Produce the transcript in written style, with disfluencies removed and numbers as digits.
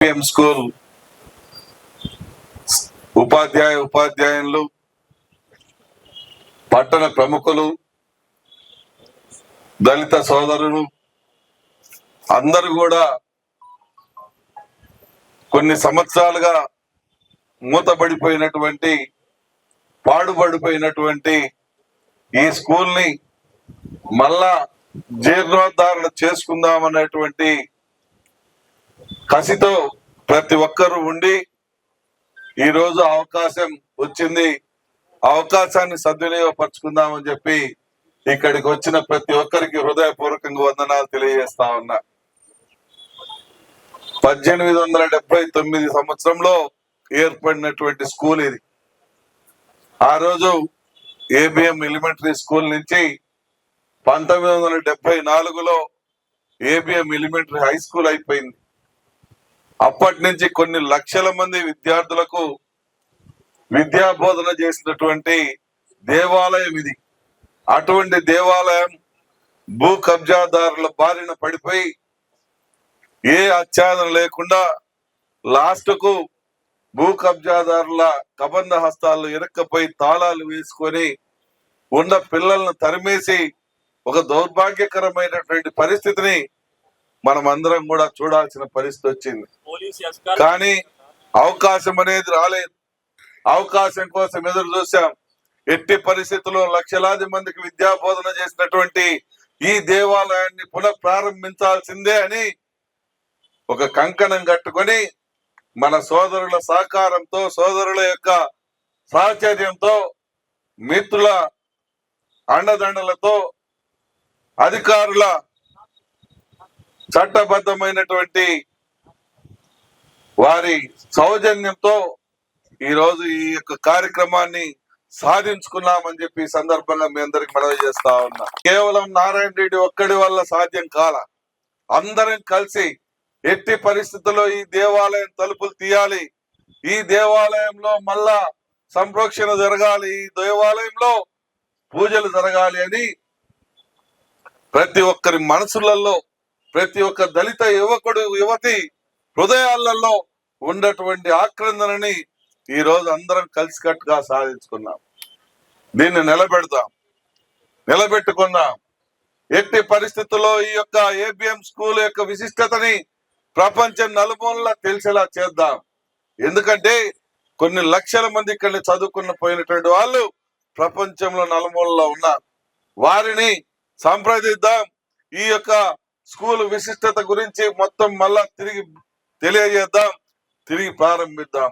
School ఉపాధ్యాయులు, పట్టణ ప్రముఖులు, దళిత సోదరులు అందరూ కూడా కొన్ని సంవత్సరాలుగా మూతబడిపోయినటువంటి, పాడుబడిపోయినటువంటి ఈ స్కూల్ని మళ్ళా జీర్ణోద్ధరణ చేసుకుందామనేటువంటి కసితో ప్రతి ఒక్కరూ ఉండి ఈరోజు అవకాశం వచ్చింది, అవకాశాన్ని సద్వినియోగపరచుకుందామని చెప్పి ఇక్కడికి వచ్చిన ప్రతి ఒక్కరికి హృదయపూర్వకంగా వందనాలు తెలియజేస్తా ఉన్నా. 1879 సంవత్సరంలో ఏర్పడినటువంటి స్కూల్ ఇది. ఆ రోజు ఏబిఎం ఎలిమెంటరీ స్కూల్ నుంచి 1974లో ఏబిఎం ఎలిమెంటరీ హై స్కూల్ అయిపోయింది. అప్పటి నుంచి కొన్ని లక్షల మంది విద్యార్థులకు విద్యాబోధన చేసినటువంటి దేవాలయం ఇది. అటువంటి దేవాలయం భూ కబ్జాదారుల బారిన పడిపోయి ఏ ఆచ్ఛాదన లేకుండా లాస్ట్ కు భూ కబ్జాదారుల కబంధ హస్తాలు ఇరక్కపోయి తాళాలు వేసుకొని ఉన్న పిల్లలను తరిమేసి ఒక దౌర్భాగ్యకరమైనటువంటి పరిస్థితిని మనం అందరం కూడా చూడాల్సిన పరిస్థితి వచ్చింది. కానీ అవకాశం అనేది రాలేదు. అవకాశం కోసం ఎదురు చూసాం. ఎట్టి పరిస్థితుల్లో లక్షలాది మందికి విద్యా బోధన చేసినటువంటి ఈ దేవాలయాన్ని పునః ప్రారంభించాల్సిందే అని ఒక కంకణం కట్టుకొని మన సోదరుల సహకారంతో, సోదరుల యొక్క సాహచర్యంతో, మిత్రుల అండదండలతో, అధికారుల చట్టబద్ధమైనటువంటి వారి సౌజన్యంతో ఈరోజు ఈ యొక్క కార్యక్రమాన్ని సాధించుకున్నామని చెప్పి ఈ సందర్భంగా మీ అందరికి మనవి చేస్తా ఉన్నా. కేవలం నారాయణ రెడ్డి ఒక్కడి వల్ల సాధ్యం కాల. అందరం కలిసి ఎట్టి పరిస్థితుల్లో ఈ దేవాలయం తలుపులు తీయాలి, ఈ దేవాలయంలో మళ్ళా సంప్రోక్షణ జరగాలి, ఈ దేవాలయంలో పూజలు జరగాలి అని ప్రతి ఒక్కరి మనసులలో, ప్రతి ఒక్క దళిత యువకుడు యువతి హృదయాలలో ఉన్నటువంటి ఆక్రందనని ఈ రోజు అందరం కలిసికట్టుగా సాధించుకున్నాం. దీన్ని నిలబెట్టుకుందాం. ఎట్టి పరిస్థితుల్లో ఈ యొక్క ఏబిఎం స్కూల్ యొక్క విశిష్టతని ప్రపంచం నలుమూలలా తెలిసేలా చేద్దాం. ఎందుకంటే కొన్ని లక్షల మంది ఇక్కడ చదువుకున్న పోయినటువంటి వాళ్ళు ప్రపంచంలో నలుమూలలో ఉన్నారు. వారిని సంప్రదిద్దాం. ఈ యొక్క స్కూల్ విశిష్టత గురించి మొత్తం మళ్ళా తిరిగి తెలియజేద్దాం, తిరిగి ప్రారంభిద్దాం.